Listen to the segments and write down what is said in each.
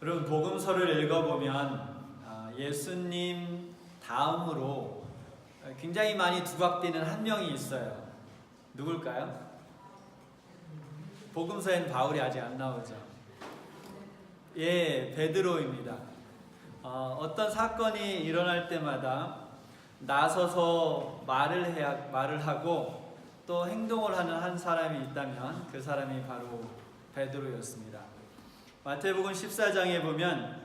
그럼 복음서를 읽어보면 예수님 다음으로 굉장히 많이 두각되는 한 명이 있어요. 누굴까요? 복음서엔 바울이 아직 안 나오죠. 예, 베드로입니다. 어떤 사건이 일어날 때마다 나서서 말을 하고 또 행동을 하는 한 사람이 있다면 그 사람이 바로 베드로였습니다. 마태복음 14장에 보면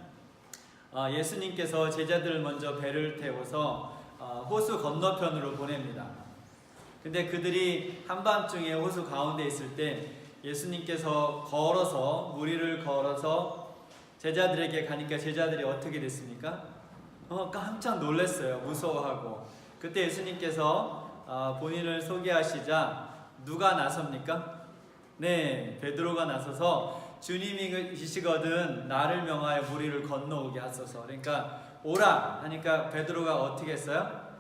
예수님께서 제자들을 먼저 배를 태워서 호수 건너편으로 보냅니다. 근데 그들이 한밤중에 호수 가운데 있을 때 예수님께서 무리를 걸어서 제자들에게 가니까 제자들이 어떻게 됐습니까? 깜짝 놀랐어요. 무서워하고. 그때 예수님께서 본인을 소개하시자 누가 나섭니까? 네, 베드로가 나서서 주님이시거든 나를 명하여 무리를 건너오게 하소서. 그러니까 오라 하니까 베드로가 어떻게 했어요?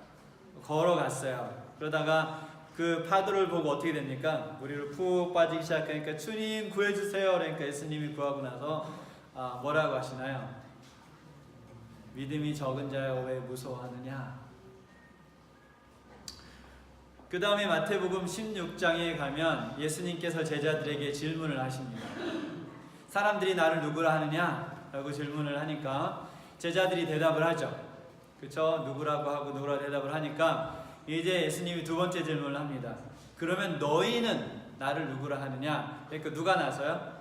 걸어갔어요. 그러다가 그 파도를 보고 어떻게 됩니까? 무리를 푹 빠지기 시작하니까 주님 구해주세요. 그러니까 예수님이 구하고 나서 뭐라고 하시나요? 믿음이 적은 자여 왜 무서워하느냐? 그 다음에 마태복음 16장에 가면 예수님께서 제자들에게 질문을 하십니다. 사람들이 나를 누구라 하느냐? 라고 질문을 하니까 제자들이 대답을 하죠. 그쵸? 누구라고 하고 누구라고 대답을 하니까 이제 예수님이 두 번째 질문을 합니다. 그러면 너희는 나를 누구라 하느냐? 그러니까 누가 나서요?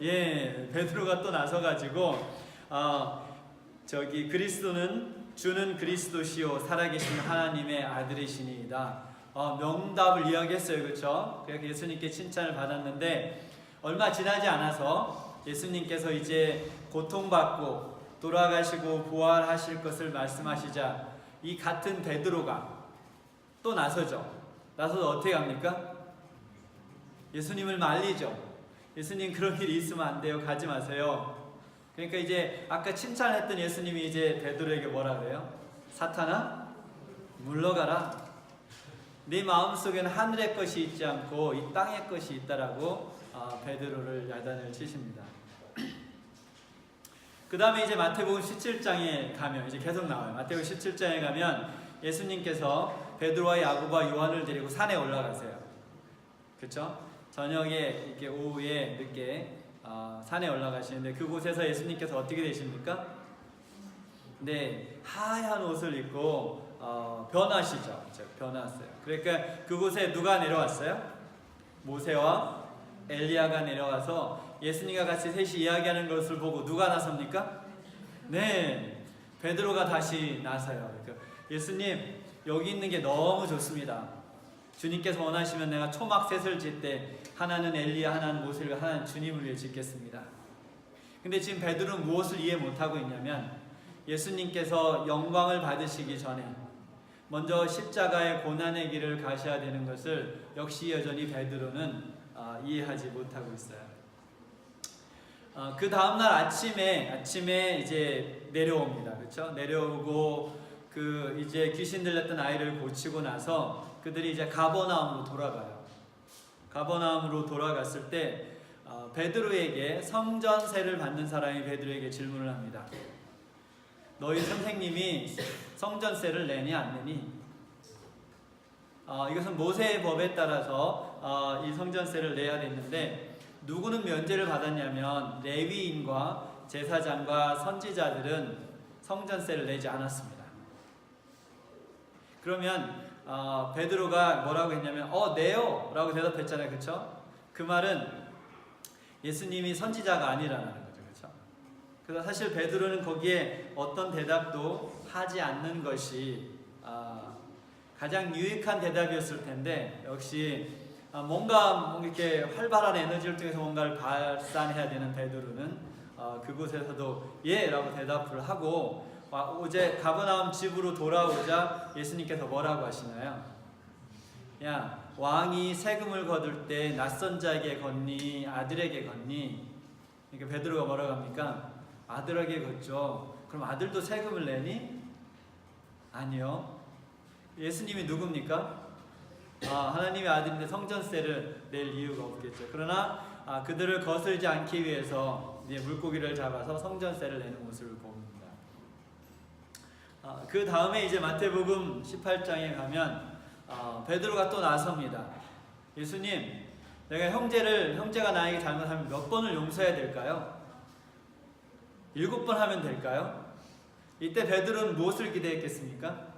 예, 베드로가 또 나서가지고 주는 그리스도시요 살아계신 하나님의 아들이시니이다. 명답을 이야기했어요. 그렇죠? 그래서 예수님께 칭찬을 받았는데 얼마 지나지 않아서 예수님께서 이제 고통받고 돌아가시고 부활하실 것을 말씀하시자 이 같은 베드로가 또 나서죠. 나서서 어떻게 합니까? 예수님을 말리죠. 예수님 그런 일이 있으면 안 돼요. 가지 마세요. 그러니까 이제 아까 칭찬했던 예수님이 이제 베드로에게 뭐라 그래요? 사탄아 물러가라. 네 마음속에는 하늘의 것이 있지 않고 이 땅의 것이 있다라고 베드로를 야단을 치십니다. 그 다음에 이제 마태복음 17장에 가면 이제 계속 나와요. 마태복음 17장에 가면 예수님께서 베드로와 야고보와 요한을 데리고 산에 올라가세요. 그렇죠? 저녁에 이렇게 오후에 늦게 산에 올라가시는데 그곳에서 예수님께서 어떻게 되십니까? 네, 하얀 옷을 입고 변하시죠. 변했어요. 그러니까 그곳에 누가 내려왔어요? 모세와 엘리야가 내려와서 예수님과 같이 셋이 이야기하는 것을 보고 누가 나섭니까? 네, 베드로가 다시 나서요. 그러니까 예수님 여기 있는 게 너무 좋습니다. 주님께서 원하시면 내가 초막셋을 짓 때 하나는 엘리야, 하나는 모세를, 하나는 주님을 위해 짓겠습니다. 근데 지금 베드로는 무엇을 이해 못하고 있냐면 예수님께서 영광을 받으시기 전에 먼저 십자가의 고난의 길을 가셔야 되는 것을 역시 여전히 베드로는 이해하지 못하고 있어요. 그 다음날 아침에 이제 내려옵니다. 그렇죠? 내려오고 이제 귀신 들렸던 아이를 고치고 나서 그들이 이제 가버나움으로 돌아가요. 가버나움으로 돌아갔을 때 베드로에게 성전세를 받는 사람이 베드로에게 질문을 합니다. 너희 선생님이 성전세를 내니 안 내니? 이것은 모세의 법에 따라서 이 성전세를 내야 됐는데 누구는 면제를 받았냐면 레위인과 제사장과 선지자들은 성전세를 내지 않았습니다. 그러면 베드로가 뭐라고 했냐면 내요 라고 대답했잖아요. 그렇죠? 그 말은 예수님이 선지자가 아니라는 거죠. 그렇죠? 그래서 사실 베드로는 거기에 어떤 대답도 하지 않는 것이 가장 유익한 대답이었을 텐데 역시 뭔가 이렇게 활발한 에너지를 통해서 뭔가를 발산해야 되는 베드로는 그곳에서도 예 라고 대답을 하고 어제 가버나움 집으로 돌아오자 예수님께서 뭐라고 하시나요? 야, 왕이 세금을 거둘 때 낯선 자에게 걷니 아들에게 걷니? 그러니까 베드로가 뭐라고 합니까? 아들에게 걷죠. 그럼 아들도 세금을 내니? 아니요. 예수님이 누굽니까? 하나님의 아들인데 성전세를 낼 이유가 없겠죠. 그러나 그들을 거슬지 않기 위해서 이제 물고기를 잡아서 성전세를 내는 모습을 봅니다. 그 다음에 이제 마태복음 18장에 가면 베드로가 또 나섭니다. 예수님, 내가 형제가 나에게 잘못하면 몇 번을 용서해야 될까요? 7번 하면 될까요? 이때 베드로는 무엇을 기대했겠습니까?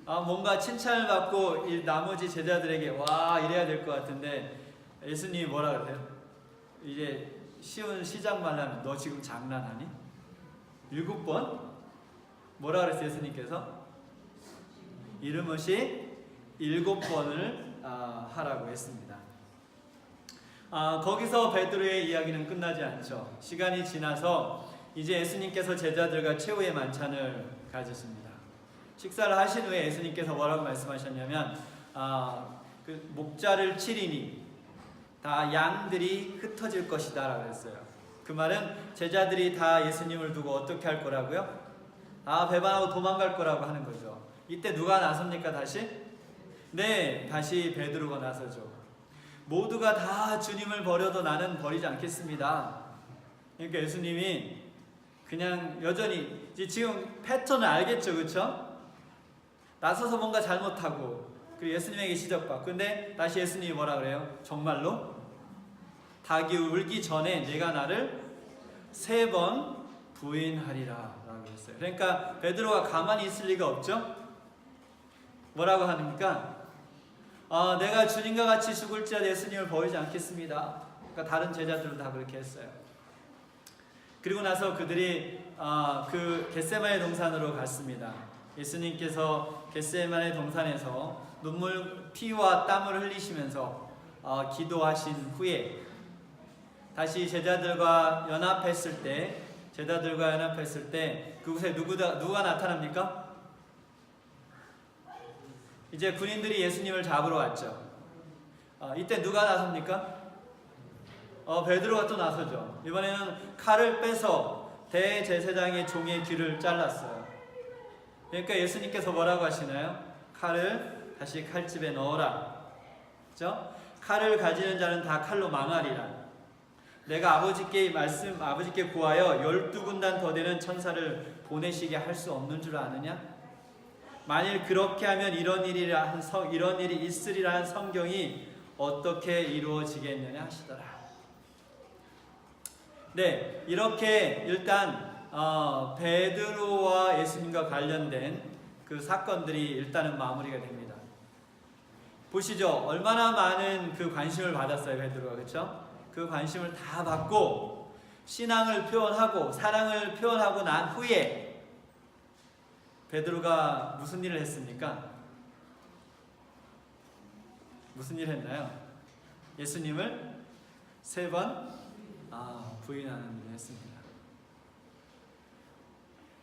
뭔가 칭찬을 받고 나머지 제자들에게 와 이래야 될 것 같은데 예수님이 뭐라 그래요? 이제 쉬운 시작만 하면 너 지금 장난하니? 7번? 뭐라 그랬어요 예수님께서? 이름없이 7번을 하라고 했습니다. 거기서 베드로의 이야기는 끝나지 않죠. 시간이 지나서 이제 예수님께서 제자들과 최후의 만찬을 가지십니다. 식사를 하신 후에 예수님께서 뭐라고 말씀하셨냐면 그 목자를 치리니 다 양들이 흩어질 것이다 라고 했어요. 그 말은 제자들이 다 예수님을 두고 어떻게 할 거라고요? 배반하고 도망갈 거라고 하는 거죠. 이때 누가 나섭니까 다시? 네, 다시 베드로가 나서죠. 모두가 다 주님을 버려도 나는 버리지 않겠습니다. 그러니까 예수님이 그냥 여전히 지금 패턴을 알겠죠, 그렇죠? 나서서 뭔가 잘못하고 그리고 예수님에게 지적받고 근데 다시 예수님이 뭐라 그래요? 정말로? 닭이 울기 전에 내가 나를 3번 부인하리라 라고 했어요. 그러니까 베드로가 가만히 있을 리가 없죠? 뭐라고 하니까 내가 주님과 같이 죽을지라도 예수님을 버리지 않겠습니다. 그러니까 다른 제자들도 다 그렇게 했어요. 그리고 나서 그들이 그 겟세마네 동산으로 갔습니다. 예수님께서 겟세마네 동산에서 피와 땀을 흘리시면서 기도하신 후에 다시 제자들과 연합했을 때 그곳에 누가 나타납니까? 이제 군인들이 예수님을 잡으러 왔죠. 이때 누가 나섭니까? 베드로가 또 나서죠. 이번에는 칼을 빼서 대제사장의 종의 귀를 잘랐어요. 그러니까 예수님께서 뭐라고 하시나요? 칼을 다시 칼집에 넣어라. 그렇죠? 칼을 가지는 자는 다 칼로 망하리라. 내가 아버지께 구하여 12군단 더 되는 천사를 보내시게 할 수 없는 줄 아느냐? 만일 그렇게 하면 이런 일이 있으리라는 성경이 어떻게 이루어지겠느냐 하시더라. 네, 이렇게 일단 베드로와 예수님과 관련된 그 사건들이 일단은 마무리가 됩니다. 보시죠. 얼마나 많은 그 관심을 받았어요, 베드로가. 그렇죠? 그 관심을 다 받고 신앙을 표현하고 사랑을 표현하고 난 후에 베드로가 무슨 일을 했습니까? 무슨 일을 했나요? 예수님을 3번 부인하는 일을 했습니다.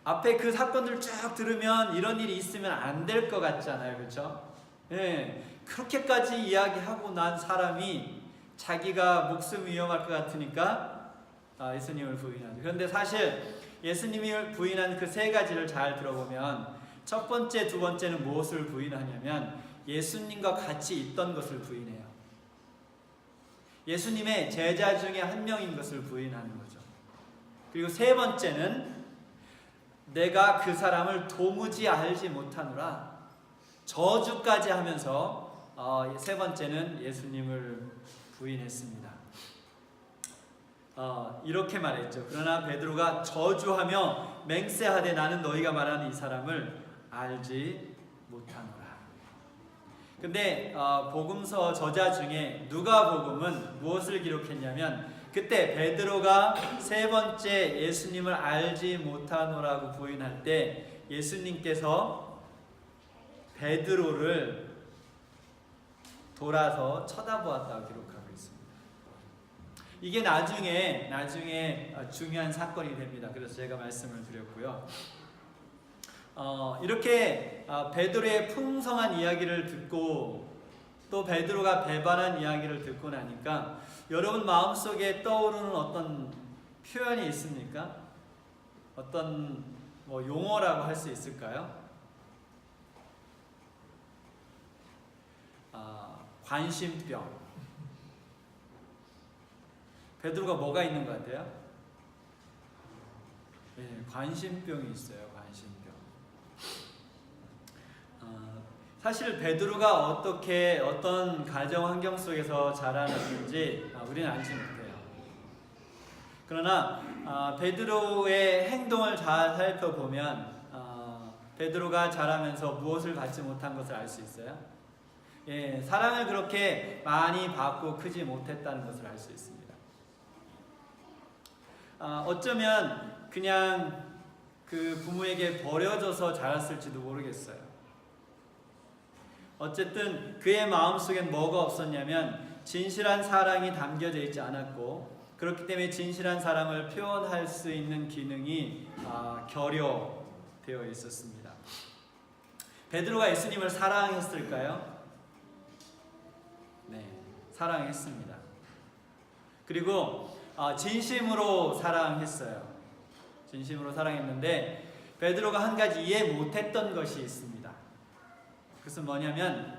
앞에 그 사건들 쭉 들으면 이런 일이 있으면 안 될 것 같잖아요. 그렇죠? 네, 그렇게까지 이야기하고 난 사람이 자기가 목숨 위험할 것 같으니까 예수님을 부인하죠. 그런데 사실 예수님을 부인한 그 3가지를 잘 들어보면 첫 번째, 두 번째는 무엇을 부인하냐면 예수님과 같이 있던 것을 부인해요. 예수님의 제자 중에 한 명인 것을 부인하는 거죠. 그리고 3번째는 내가 그 사람을 도무지 알지 못하노라. 저주까지 하면서 3번째는 예수님을 부인했습니다. 이렇게 말했죠. 그러나 베드로가 저주하며 맹세하되 나는 너희가 말하는 이 사람을 알지 못하노라. 근데 복음서 저자 중에 누가복음은 무엇을 기록했냐면 그때 베드로가 3번째 예수님을 알지 못하노라고 부인할 때 예수님께서 베드로를 돌아서 쳐다보았다고 기록하고 있습니다. 이게 나중에 중요한 사건이 됩니다. 그래서 제가 말씀을 드렸고요. 이렇게 베드로의 풍성한 이야기를 듣고 또 베드로가 배반한 이야기를 듣고 나니까 여러분 마음속에 떠오르는 어떤 표현이 있습니까? 어떤 용어라고 할 수 있을까요? 관심병. 베드로가 뭐가 있는 것 같아요? 네, 관심병이 있어요. 관심병. 사실 베드로가 어떤 가정 환경 속에서 자라났는지 우리는 알지 못해요. 그러나 베드로의 행동을 잘 살펴보면 베드로가 자라면서 무엇을 받지 못한 것을 알 수 있어요. 예, 사랑을 그렇게 많이 받고 크지 못했다는 것을 알 수 있습니다. 어쩌면 그냥 그 부모에게 버려져서 자랐을지도 모르겠어요. 어쨌든 그의 마음속엔 뭐가 없었냐면 진실한 사랑이 담겨져 있지 않았고, 그렇기 때문에 진실한 사랑을 표현할 수 있는 기능이 결여되어 있었습니다. 베드로가 예수님을 사랑했을까요? 네, 사랑했습니다. 그리고 진심으로 사랑했어요. 진심으로 사랑했는데 베드로가 한 가지 이해 못했던 것이 있습니다. 그것은 뭐냐면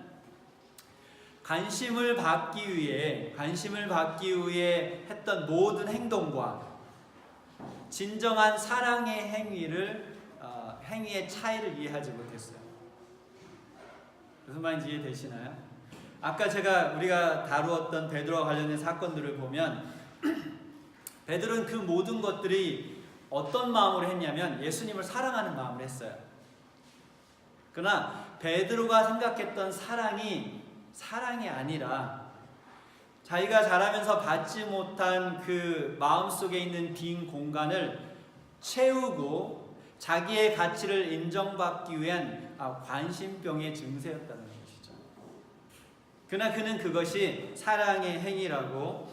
관심을 받기 위해 했던 모든 행동과 진정한 사랑의 행위의 차이를 이해하지 못했어요. 무슨 말인지 이해되시나요? 아까 우리가 다루었던 베드로와 관련된 사건들을 보면 베드로는 그 모든 것들이 어떤 마음으로 했냐면 예수님을 사랑하는 마음으로 했어요. 그러나 베드로가 생각했던 사랑이 아니라 자기가 자라면서 받지 못한 그 마음속에 있는 빈 공간을 채우고 자기의 가치를 인정받기 위한 관심병의 증세였다는 것이죠. 그러나 그는 그것이 사랑의 행위라고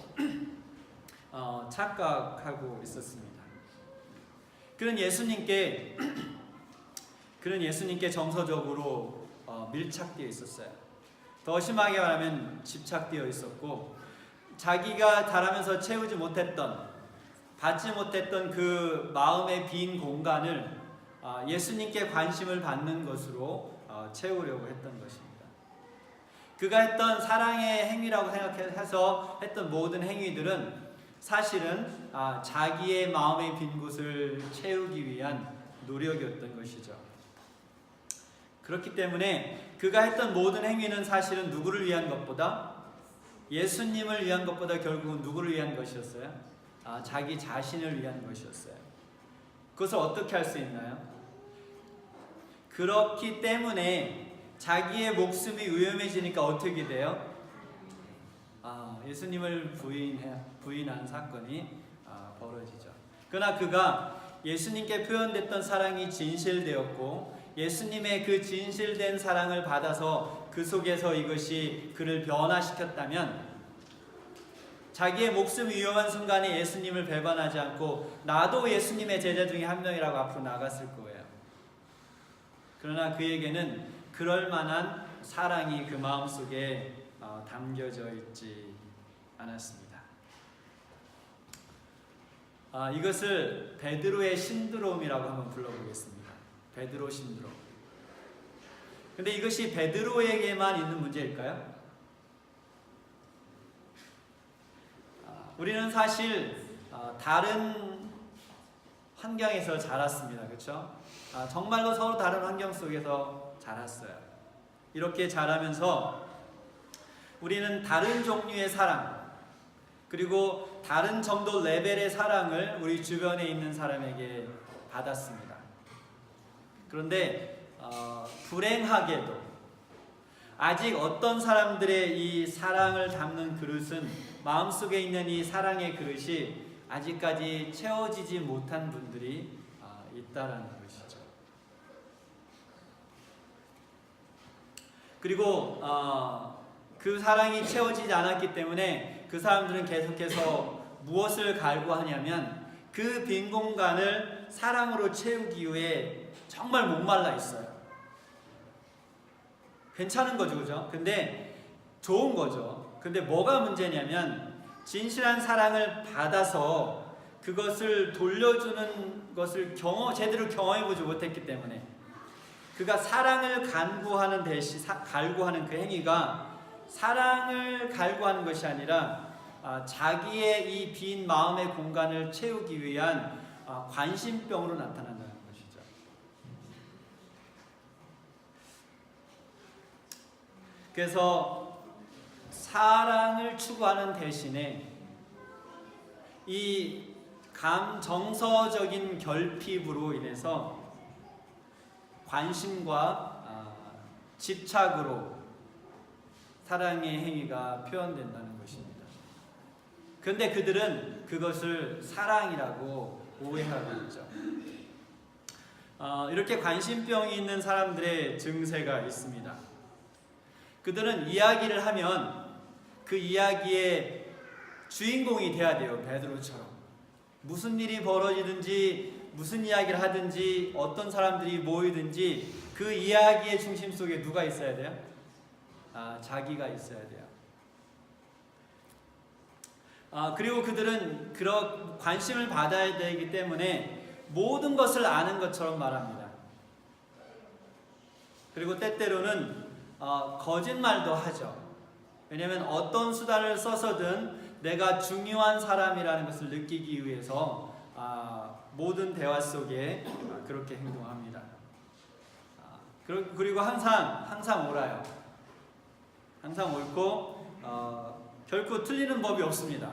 착각하고 있었습니다. 그는 예수님께 정서적으로 밀착되어 있었어요. 더 심하게 말하면 집착되어 있었고, 자기가 자라면서 채우지 못했던, 받지 못했던 그 마음의 빈 공간을 예수님께 관심을 받는 것으로 채우려고 했던 것입니다. 그가 했던 사랑의 행위라고 생각해서 했던 모든 행위들은 사실은 자기의 마음의 빈 곳을 채우기 위한 노력이었던 것이죠. 그렇기 때문에 그가 했던 모든 행위는 사실은 누구를 위한 것보다, 예수님을 위한 것보다 결국은 누구를 위한 것이었어요? 자기 자신을 위한 것이었어요. 그것을 어떻게 할 수 있나요? 그렇기 때문에 자기의 목숨이 위험해지니까 어떻게 돼요? 예수님을 부인한 사건이 벌어지죠. 그러나 그가 예수님께 표현됐던 사랑이 진실되었고, 예수님의 그 진실된 사랑을 받아서 그 속에서 이것이 그를 변화시켰다면, 자기의 목숨이 위험한 순간에 예수님을 배반하지 않고 나도 예수님의 제자 중에 한 명이라고 앞으로 나갔을 거예요. 그러나 그에게는 그럴 만한 사랑이 그 마음속에 담겨져 있지 않았습니다. 이것을 베드로의 신드롬이라고 한번 불러보겠습니다. 베드로 신드롬. 근데 이것이 베드로에게만 있는 문제일까요? 우리는 사실 다른 환경에서 자랐습니다. 그렇죠? 정말로 서로 다른 환경 속에서 자랐어요. 이렇게 자라면서 우리는 다른 종류의 사랑, 그리고 다른 정도 레벨의 사랑을 우리 주변에 있는 사람에게 받았습니다. 그런데 불행하게도 아직 어떤 사람들의 이 사랑을 담는 그릇은, 마음속에 있는 이 사랑의 그릇이 아직까지 채워지지 못한 분들이 있다라는 것이죠. 그리고 그 사랑이 채워지지 않았기 때문에 그 사람들은 계속해서 무엇을 갈구하냐면 그 빈 공간을 사랑으로 채우기 위해 정말 목말라 있어요. 괜찮은 거죠, 그죠? 근데 좋은 거죠. 근데 뭐가 문제냐면 진실한 사랑을 받아서 그것을 돌려주는 것을 제대로 경험해보지 못했기 때문에, 그가 사랑을 갈구하는 그 행위가 사랑을 갈구하는 것이 아니라 자기의 이 빈 마음의 공간을 채우기 위한 관심병으로 나타난다는 것이죠. 그래서 사랑을 추구하는 대신에 이 감정서적인 결핍으로 인해서 관심과 집착으로 사랑의 행위가 표현된다는 것입니다. 그런데 그들은 그것을 사랑이라고 오해하고 있죠. 이렇게 관심병이 있는 사람들의 증세가 있습니다. 그들은 이야기를 하면 그 이야기의 주인공이 돼야 돼요. 베드로처럼. 무슨 일이 벌어지든지 무슨 이야기를 하든지 어떤 사람들이 모이든지 그 이야기의 중심 속에 누가 있어야 돼요? 자기가 있어야 돼요. 그리고 그들은 그런 관심을 받아야 되기 때문에 모든 것을 아는 것처럼 말합니다. 그리고 때때로는 거짓말도 하죠. 왜냐하면 어떤 수단을 써서든 내가 중요한 사람이라는 것을 느끼기 위해서 모든 대화 속에 그렇게 행동합니다. 그리고 항상 옳아요. 항상 옳고 결코 틀리는 법이 없습니다.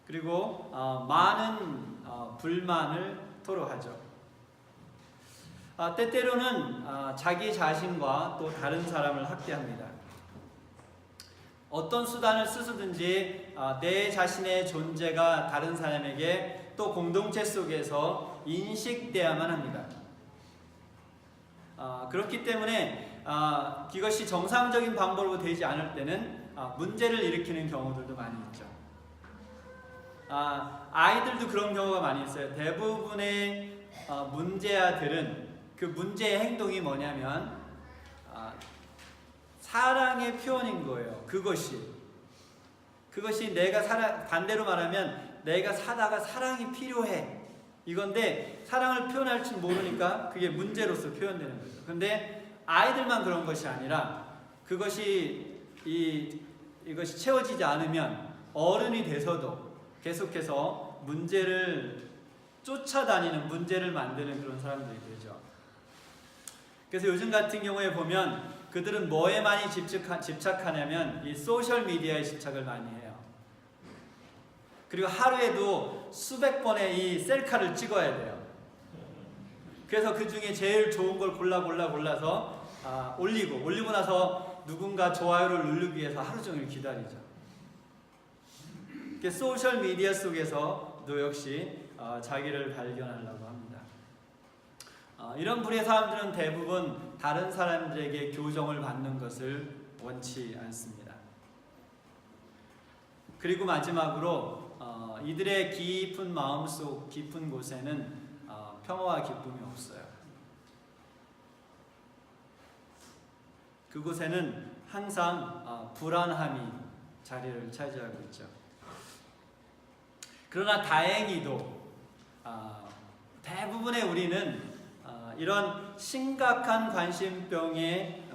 그리고 많은 불만을 토로하죠. 때때로는 자기 자신과 또 다른 사람을 학대합니다. 어떤 수단을 쓰든지 내 자신의 존재가 다른 사람에게 또 공동체 속에서 인식돼야만 합니다. 그렇기 때문에 이것이 정상적인 방법으로 되지 않을 때는 문제를 일으키는 경우들도 많이 있죠. 아이들도 그런 경우가 많이 있어요. 대부분의 문제아들은 그 문제의 행동이 뭐냐면 사랑의 표현인 거예요. 그것이 내가 반대로 말하면 내가 사다가 사랑이 필요해 이건데 사랑을 표현할 줄 모르니까 그게 문제로서 표현되는 거죠. 그런데 아이들만 그런 것이 아니라 이것이 채워지지 않으면 어른이 돼서도 계속해서 문제를 쫓아다니는, 문제를 만드는 그런 사람들이 되죠. 그래서 요즘 같은 경우에 보면 그들은 뭐에 많이 집착하냐면 이 소셜 미디어에 집착을 많이 해요. 그리고 하루에도 수백 번의 이 셀카를 찍어야 돼요. 그래서 그 중에 제일 좋은 걸 골라서 올리고 나서 누군가 좋아요를 누르기 위해서 하루 종일 기다리죠. 소셜 미디어 속에서도 역시 자기를 발견하려고 합니다. 이런 부류의 사람들은 대부분 다른 사람들에게 교정을 받는 것을 원치 않습니다. 그리고 마지막으로 이들의 깊은 마음속 깊은 곳에는 평화와 기쁨이 없어요. 그곳에는 항상 불안함이 자리를 차지하고 있죠. 그러나 다행히도 대부분의 우리는 이런 심각한 관심병에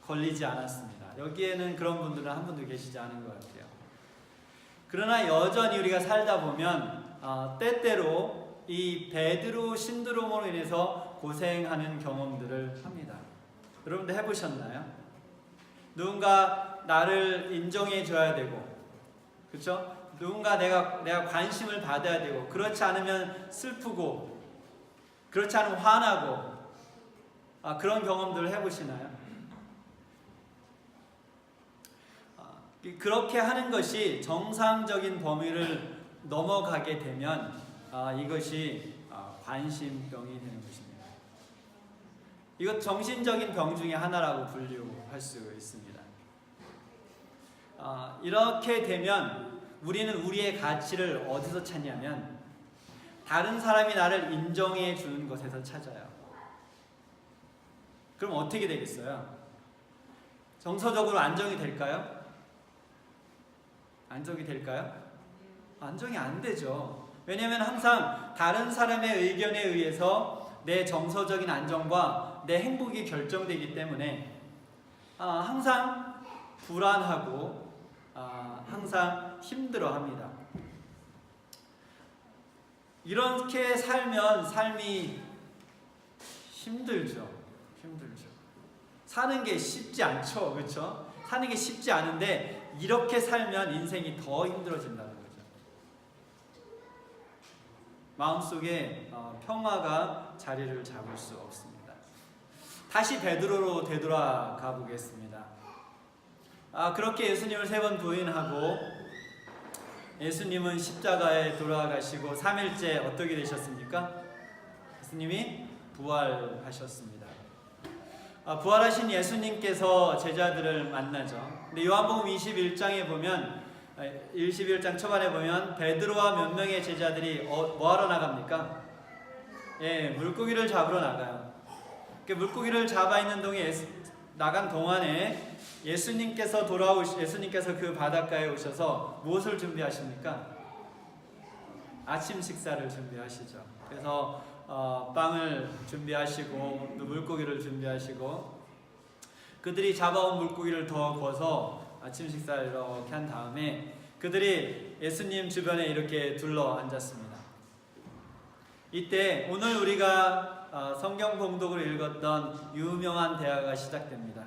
걸리지 않았습니다. 여기에는 그런 분들은 한 분도 계시지 않은 것 같아요. 그러나 여전히 우리가 살다 보면 때때로 이 베드로 신드롬으로 인해서 고생하는 경험들을 합니다. 여러분들 해보셨나요? 누군가 나를 인정해 줘야 되고, 그렇죠? 누군가 내가 관심을 받아야 되고, 그렇지 않으면 슬프고, 그렇지 않으면 화나고, 그런 경험들을 해보시나요? 그렇게 하는 것이 정상적인 범위를 넘어가게 되면 이것이 관심병이 되는 것입니다. 이것 정신적인 병 중에 하나라고 분류할 수 있습니다. 이렇게 되면 우리는 우리의 가치를 어디서 찾냐면 다른 사람이 나를 인정해 주는 것에서 찾아요. 그럼 어떻게 되겠어요? 정서적으로 안정이 될까요? 안정이 될까요? 안정이 안 되죠. 왜냐하면 항상 다른 사람의 의견에 의해서 내 정서적인 안정과 내 행복이 결정되기 때문에 항상 불안하고 항상 힘들어합니다. 이렇게 살면 삶이 힘들죠. 사는 게 쉽지 않죠, 그렇죠? 사는 게 쉽지 않은데 이렇게 살면 인생이 더 힘들어진다는 거죠. 마음속에 평화가 자리를 잡을 수 없습니다. 다시 베드로로 되돌아가 보겠습니다. 그렇게 예수님을 3번 부인하고 예수님은 십자가에 돌아가시고 3일째 어떻게 되셨습니까? 예수님이 부활하셨습니다. 부활하신 예수님께서 제자들을 만나죠. 근데 요한복음 21장에 보면 21장 초반에 보면 베드로와 몇 명의 제자들이 뭐하러 나갑니까? 물고기를 잡으러 나가요. 물고기를 잡아 있는 나간 동안에 예수님께서 그 바닷가에 오셔서 무엇을 준비하십니까? 아침 식사를 준비하시죠. 그래서 빵을 준비하시고 또 물고기를 준비하시고 그들이 잡아온 물고기를 더 구워서 아침 식사를 이렇게 한 다음에 그들이 예수님 주변에 이렇게 둘러 앉았습니다. 이때 오늘 우리가 성경 봉독을 읽었던 유명한 대화가 시작됩니다.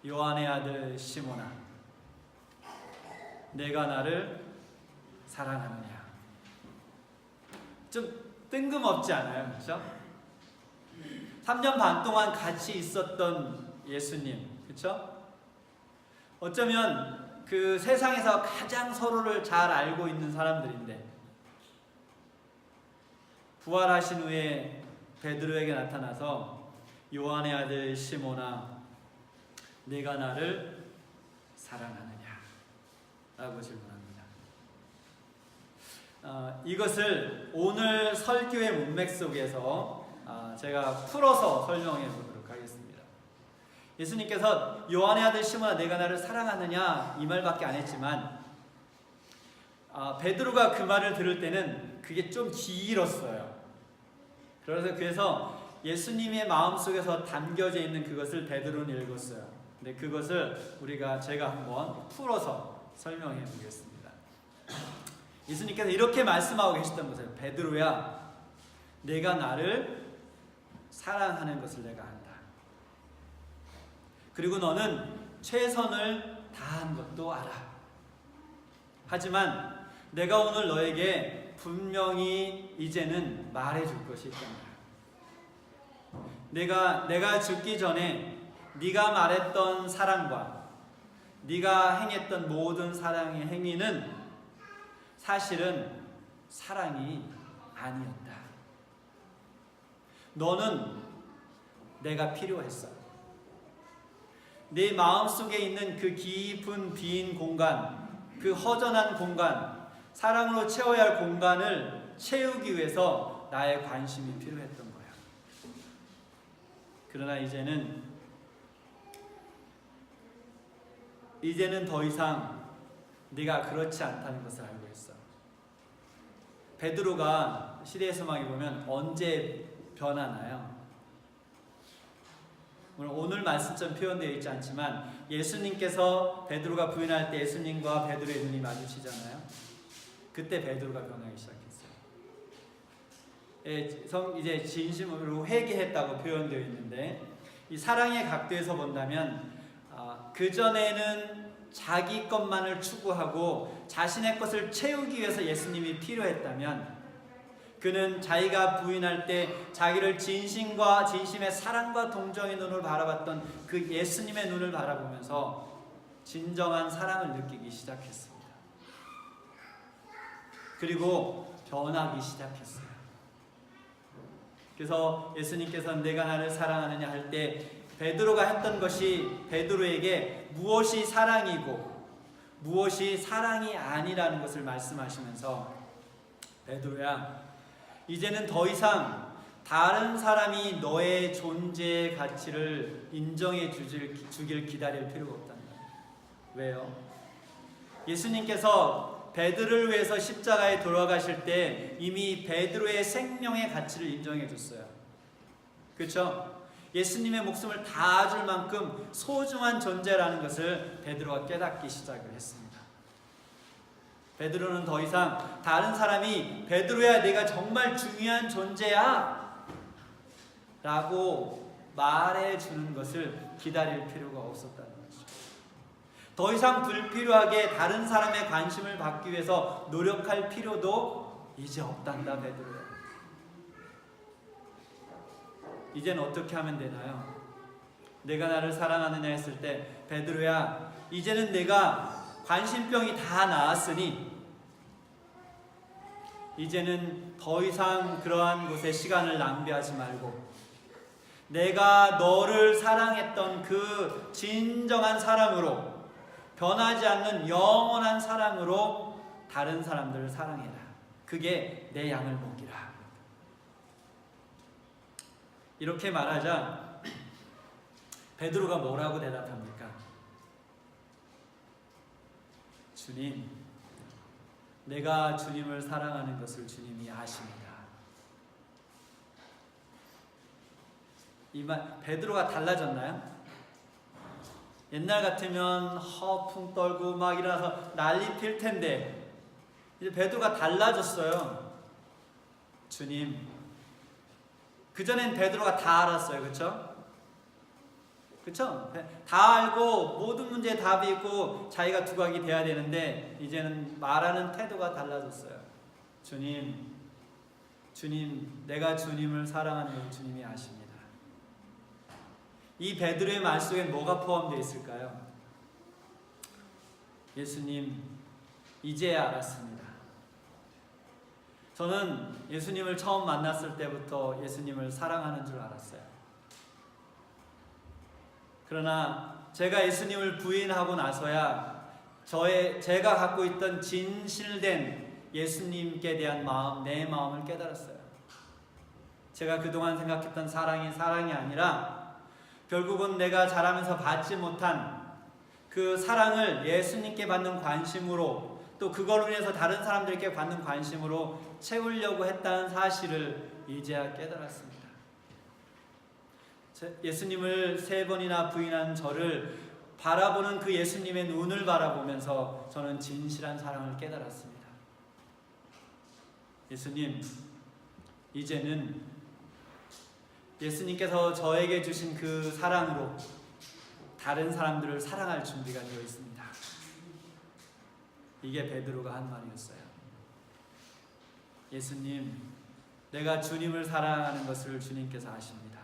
요한의 아들 시몬아, 내가 나를 사랑하느냐? 좀 뜬금없지 않아요? 그렇죠? 3년 반 동안 같이 있었던 예수님, 그렇죠? 어쩌면 그 세상에서 가장 서로를 잘 알고 있는 사람들인데 부활하신 후에 베드로에게 나타나서 요한의 아들 시몬아, 내가 나를 사랑하느냐? 라고 질문합니다. 이것을 오늘 설교의 문맥 속에서 제가 풀어서 설명해 보도록 하겠습니다. 예수님께서 요한의 아들 시몬아, 내가 나를 사랑하느냐? 이 말밖에 안 했지만 베드로가 그 말을 들을 때는 그게 좀 길었어요. 그래서 예수님의 마음속에서 담겨져 있는 그것을 베드로는 읽었어요. 근데 그것을 제가 한번 풀어서 설명해 보겠습니다. 예수님께서 이렇게 말씀하고 계셨던 것을, 베드로야, 내가 나를 사랑하는 것을 내가 안다. 그리고 너는 최선을 다한 것도 알아. 하지만 내가 오늘 너에게 분명히 이제는 말해줄 것이 있단다. 내가 죽기 전에 네가 말했던 사랑과 네가 행했던 모든 사랑의 행위는 사실은 사랑이 아니었다. 너는 내가 필요했어. 네 마음속에 있는 그 깊은 빈 공간, 그 허전한 공간, 사랑으로 채워야 할 공간을 채우기 위해서 나의 관심이 필요했던 거야. 그러나 이제는 더 이상 네가 그렇지 않다는 것을 알고 있어. 베드로가 시대의 소망에 보면 언제 변하나요? 오늘 말씀처럼 표현되어 있지 않지만 예수님께서 베드로가 부인할 때 예수님과 베드로의 눈이 마주치잖아요. 그때 베드로가 변하기 시작했어요. 이제 진심으로 회개했다고 표현되어 있는데 이 사랑의 각도에서 본다면 그전에는 자기 것만을 추구하고 자신의 것을 채우기 위해서 예수님이 필요했다면 그는 자기가 부인할 때 자기를 진심의 사랑과 동정의 눈으로 바라봤던 그 예수님의 눈을 바라보면서 진정한 사랑을 느끼기 시작했습니다. 그리고 변하기 시작했어요. 그래서 예수님께서는 내가 나를 사랑하느냐 할 때 베드로가 했던 것이 베드로에게 무엇이 사랑이고 무엇이 사랑이 아니라는 것을 말씀하시면서 베드로야, 이제는 더 이상 다른 사람이 너의 존재의 가치를 인정해 주길 기다릴 필요가 없단다. 왜요? 예수님께서 베드로를 위해서 십자가에 돌아가실 때 이미 베드로의 생명의 가치를 인정해 줬어요. 그렇죠? 예수님의 목숨을 다 줄 만큼 소중한 존재라는 것을 베드로가 깨닫기 시작을 했습니다. 베드로는 더 이상 다른 사람이 베드로야 내가 정말 중요한 존재야 라고 말해주는 것을 기다릴 필요가 없었다는 거죠. 더 이상 불필요하게 다른 사람의 관심을 받기 위해서 노력할 필요도 이제 없단다 베드로야. 이젠 어떻게 하면 되나요? 내가 나를 사랑하느냐 했을 때 베드로야 이제는 내가 관심병이 다 나았으니 이제는 더 이상 그러한 곳에 시간을 낭비하지 말고 내가 너를 사랑했던 그 진정한 사랑으로 변하지 않는 영원한 사랑으로 다른 사람들을 사랑해라. 그게 내 양을 먹이라. 이렇게 말하자 베드로가 뭐라고 대답합니까? 주님, 내가 주님을 사랑하는 것을 주님이 아십니다. 이 말 베드로가 달라졌나요? 옛날 같으면 허풍 떨고 막 일어나서 난리 필 텐데 이제 베드로가 달라졌어요. 주님, 그전엔 베드로가 다 알았어요. 그렇죠? 그렇죠? 다 알고 모든 문제에 답이 있고 자기가 두각이 돼야 되는데 이제는 말하는 태도가 달라졌어요. 주님, 내가 주님을 사랑하는 걸 주님이 아십니다. 이 베드로의 말 속에 뭐가 포함되어 있을까요? 예수님, 이제야 알았습니다. 저는 예수님을 처음 만났을 때부터 예수님을 사랑하는 줄 알았어요. 그러나 제가 예수님을 부인하고 나서야 제가 갖고 있던 진실된 예수님께 대한 마음, 내 마음을 깨달았어요. 제가 그동안 생각했던 사랑이 아니라 결국은 내가 자라면서 받지 못한 그 사랑을 예수님께 받는 관심으로 또 그걸로 인해서 다른 사람들께 받는 관심으로 채우려고 했다는 사실을 이제야 깨달았습니다. 예수님을 3번이나 부인한 저를 바라보는 그 예수님의 눈을 바라보면서 저는 진실한 사랑을 깨달았습니다. 예수님, 이제는 예수님께서 저에게 주신 그 사랑으로 다른 사람들을 사랑할 준비가 되어 있습니다. 이게 베드로가 한 말이었어요. 예수님, 내가 주님을 사랑하는 것을 주님께서 아십니다.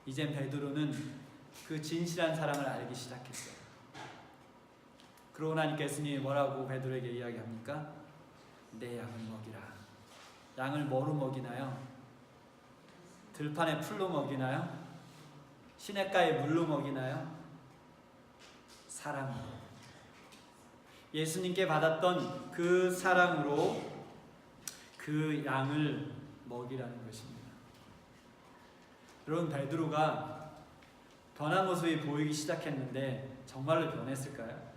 이젠 베드로는 그 진실한 사랑을 알기 시작했어요. 그러고 나니까 예수님이 뭐라고 베드로에게 이야기합니까? 내 양을 먹이라. 양을 뭐로 먹이나요? 들판에 풀로 먹이나요? 시냇가에 물로 먹이나요? 사랑으로. 예수님께 받았던 그 사랑으로 그 양을 먹이라는 것입니다. 여러분, 베드로가 변한 모습이 보이기 시작했는데 정말로 변했을까요?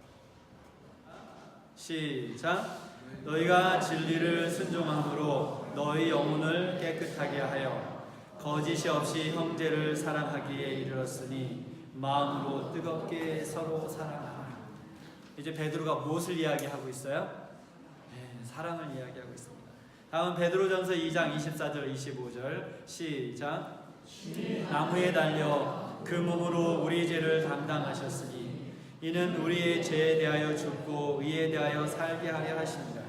시작. 너희가 진리를 순종함으로 너희 영혼을 깨끗하게 하여 거짓이 없이 형제를 사랑하기에 이르렀으니 마음으로 뜨겁게 서로 사랑하라. 이제 베드로가 무엇을 이야기하고 있어요? 네, 사랑을 이야기하고 있습니다. 다음 베드로전서 2장 24절 25절 시작. 나무에 달려 그 몸으로 우리 죄를 담당하셨으니 이는 우리의 죄에 대하여 죽고 의에 대하여 살게 하려 하십니다.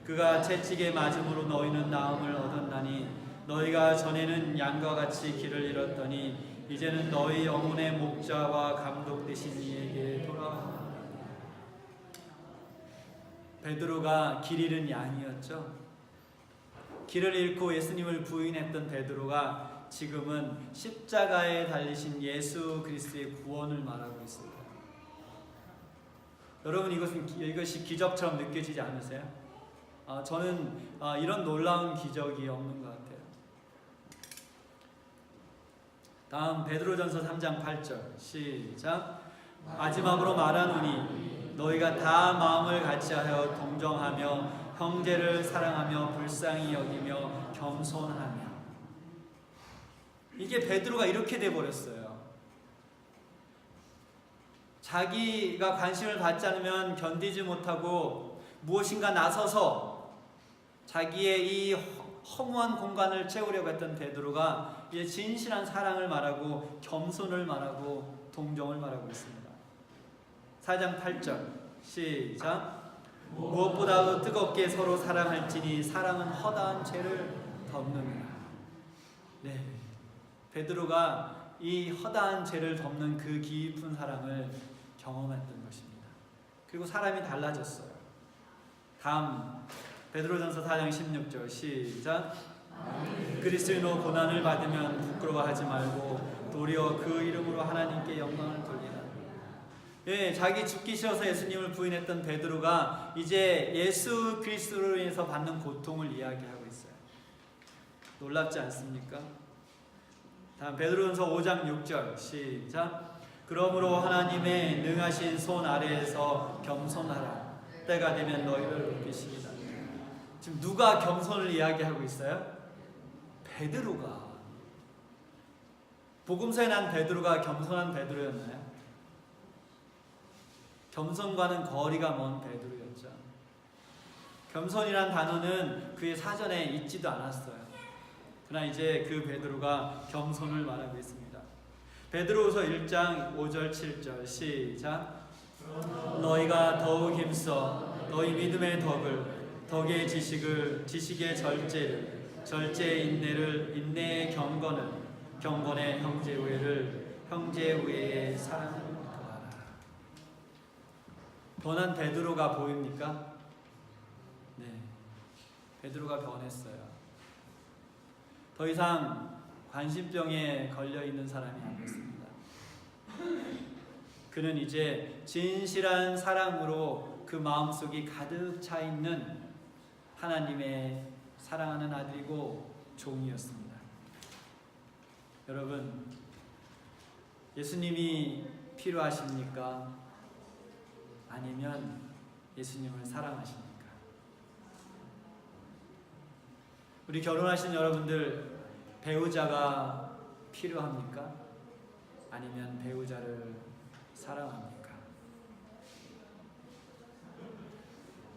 그가 채찍에 맞음으로 너희는 나음을 얻었나니 너희가 전에는 양과 같이 길을 잃었더니 이제는 너희 영혼의 목자와 감독 되신 이에게 돌아오라. 베드로가 길 잃은 양이었죠. 길을 잃고 예수님을 부인했던 베드로가 지금은 십자가에 달리신 예수 그리스도의 구원을 말하고 있습니다. 여러분, 이것이 기적처럼 느껴지지 않으세요? 저는 이런 놀라운 기적이 없는 것 같아요. 다음 베드로전서 3장 8절 시작. 마지막으로 말하노니 너희가 다 마음을 같이하여 동정하며 형제를 사랑하며 불쌍히 여기며 겸손하며. 이게 베드로가 이렇게 돼 버렸어요. 자기가 관심을 받지 않으면 견디지 못하고 무엇인가 나서서 자기의 이 허무한 공간을 채우려고 했던 베드로가 이제 진실한 사랑을 말하고 겸손을 말하고 동정을 말하고 있습니다. 4장 8절 시작. 무엇보다도 뜨겁게 서로 사랑할지니 사랑은 허다한 죄를 덮느니라. 네, 베드로가 이 허다한 죄를 덮는 그 깊은 사랑을 경험했던 것입니다. 그리고 사람이 달라졌어요. 다음 베드로전서 4장 16절 시작. 그리스도인으로 고난을 받으면 부끄러워하지 말고 도리어 그 이름으로 하나님께 영광을 돌리라. 예, 자기 죽기 싫어서 예수님을 부인했던 베드로가 이제 예수 그리스도로 인해서 받는 고통을 이야기하고 있어요. 놀랍지 않습니까? 다음 베드로전서 5장 6절 시작. 그러므로 하나님의 능하신 손 아래에서 겸손하라. 때가 되면 너희를 높이시리라. 지금 누가 겸손을 이야기하고 있어요? 베드로가. 복음서에 난 베드로가 겸손한 베드로였나요? 겸손과는 거리가 먼 베드로였죠. 겸손이란 단어는 그의 사전에 있지도 않았어요. 그러나 이제 그 베드로가 겸손을 말하고 있습니다. 베드로후서 1장 5절 7절 시작. 너희가 더욱 힘써 너희 믿음의 덕의 지식을 지식의 절제의 인내를 인내의 경건의 형제 우애의 사랑을 더하라. 변한 베드로가 보입니까? 네, 베드로가 변했어요. 더 이상 관심병에 걸려있는 사람이 아니었습니다. 그는 이제 진실한 사랑으로 그 마음속이 가득 차 있는 하나님의 사랑하는 아들이고 종이었습니다. 여러분, 예수님이 필요하십니까? 아니면 예수님을 사랑하십니까? 우리 결혼하신 여러분들, 배우자가 필요합니까? 아니면 배우자를 사랑합니까?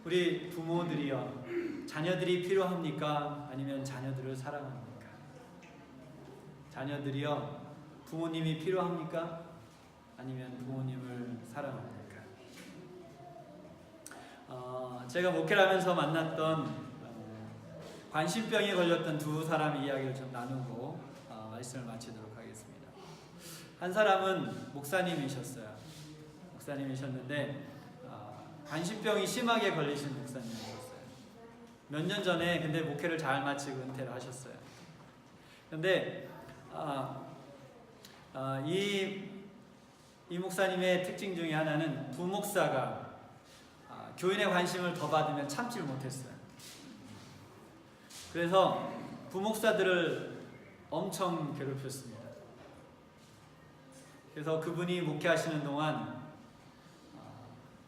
우리 부모들이요, 자녀들이 필요합니까? 아니면 자녀들을 사랑합니까? 자녀들이요, 부모님이 필요합니까? 아니면 부모님을 사랑합니까? 제가 목회를 하면서 만났던 관심병에 걸렸던 두 사람의 이야기를 좀 나누고 말씀을 마치도록 하겠습니다. 한 사람은 목사님이셨어요. 목사님이셨는데 관심병이 심하게 걸리신 목사님이셨어요. 몇 년 전에 근데 목회를 잘 마치고 은퇴를 하셨어요. 근데 이 목사님의 특징 중에 하나는 부목사가 교인의 관심을 더 받으면 참지를 못했어요. 그래서 부목사들을 엄청 괴롭혔습니다. 그래서 그분이 목회하시는 동안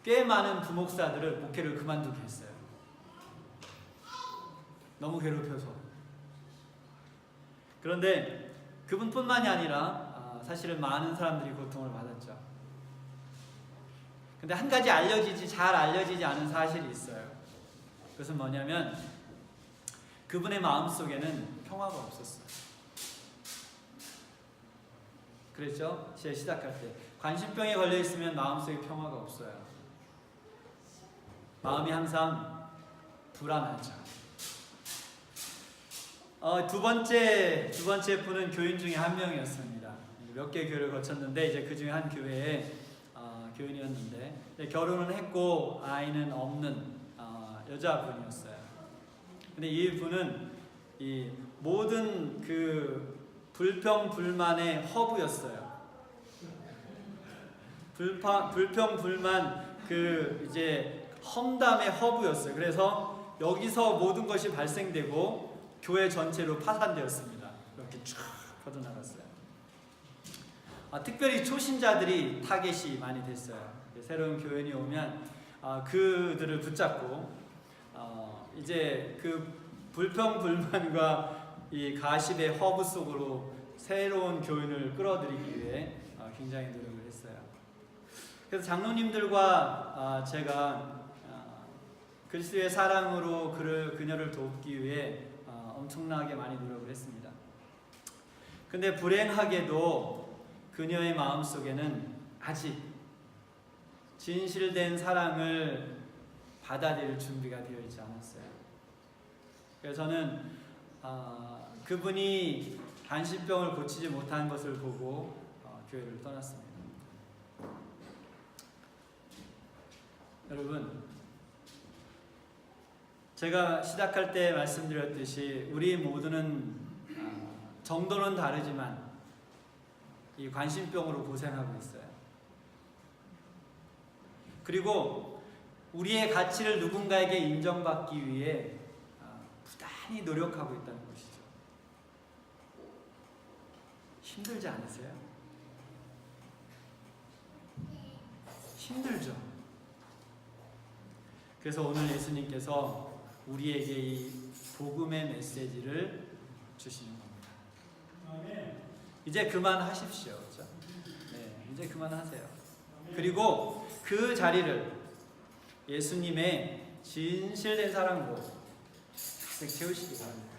꽤 많은 부목사들을 목회를 그만두게 했어요. 너무 괴롭혀서. 그런데 그분뿐만이 아니라 사실은 많은 사람들이 고통을 받았죠. 근데 한 가지 잘 알려지지 않은 사실이 있어요. 그것은 뭐냐면 그분의 마음속에는 평화가 없었어요. 그랬죠? 시작할 때 관심병에 걸려있으면 마음속에 평화가 없어요. 마음이 항상 불안하죠. 두 번째 분은 교인 중에 한 명이었습니다. 몇 개 교회를 거쳤는데 이제 그 중에 한 교회에 교인이었는데 결혼을 했고 아이는 없는 여자분이었어요. 근데 이 분은 이 모든 그 불평 불만의 허브였어요. 불평 불만 그 이제 험담의 허브였어요. 그래서 여기서 모든 것이 발생되고 교회 전체로 파산되었습니다. 이렇게 쫙 퍼져나갔어요. 특별히 초신자들이 타겟이 많이 됐어요. 새로운 교인이 오면 그들을 붙잡고 이제 그 불평 불만과 이 가십의 허브 속으로 새로운 교인을 끌어들이기 위해 굉장히 노력을 했어요. 그래서 장로님들과 제가 그리스도의 사랑으로 그녀를 돕기 위해 엄청나게 많이 노력을 했습니다. 근데 불행하게도 그녀의 마음속에는 아직 진실된 사랑을 받아들일 준비가 되어 있지 않았어요. 그래서 저는 그분이 관심병을 고치지 못한 것을 보고 교회를 떠났습니다. 여러분, 제가 시작할 때 말씀드렸듯이 우리 모두는 정도는 다르지만 이 관심병으로 고생하고 있어요. 그리고 우리의 가치를 누군가에게 인정받기 위해 부단히 노력하고 있다는 것이죠. 힘들지 않으세요? 힘들죠. 그래서 오늘 예수님께서 우리에게 이 복음의 메시지를 주시는 겁니다. 이제 그만하십시오. 그렇죠? 네, 이제 그만하세요. 그리고 그 자리를 예수님의 진실된 사랑으로 가득 채우시기 바랍니다.